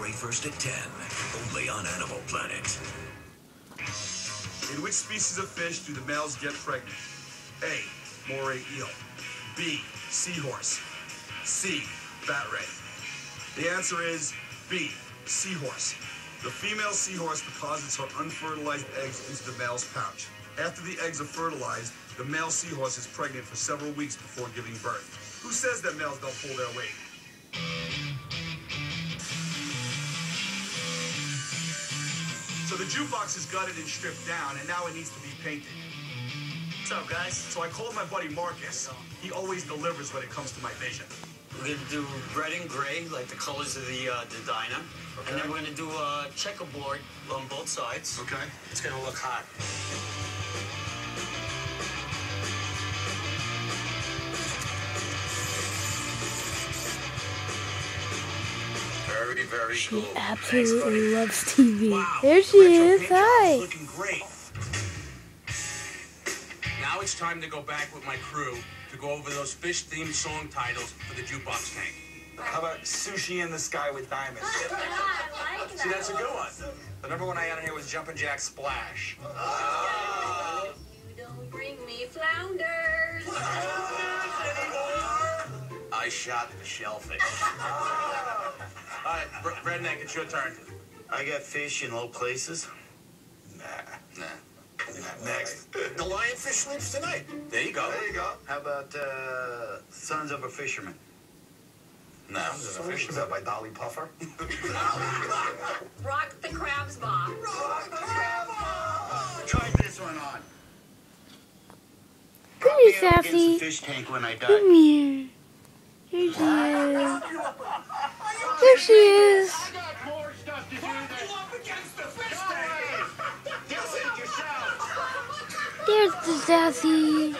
January 1st at 10, only on Animal Planet. In which species of fish do the males get pregnant? A. Moray eel. B. Seahorse. C. Bat ray. The answer is B. Seahorse. The female seahorse deposits her unfertilized eggs into the male's pouch. After the eggs are fertilized, the male seahorse is pregnant for several weeks before giving birth. Who says that males don't pull their weight? So the jukebox is gutted and stripped down, and now it needs to be painted. What's up, guys? So I called my buddy Marcus. He always delivers when it comes to my vision. We're gonna do red and gray, like the colors of the diner. Okay. And then we're gonna do a checkerboard on both sides. Okay. It's gonna look hot. Very, very She cool. absolutely loves TV. Wow. There she is. Hi. Looking great. Now it's time to go back with my crew to go over those fish-themed song titles for the jukebox tank. How about Sushi in the Sky with Diamonds? I like that. See, that's a good one. The number one I had on here was Jumpin' Jack Splash. You don't bring me flounders. I shot the shellfish. All right, Redneck, it's your turn. I got fish in low places. Nah. Next. The lionfish sleeps tonight. There you go. There you go. How about Sons of a Fisherman? No. Is that by Dolly Puffer? Rock the crabs bomb. Try this one on. Come Me here, up against the Sassy. fish tank when I die. Come here. Here she is. Here she is. I got more stuff to do than up against the fish tank. Guess it yourself. There's the Sassy.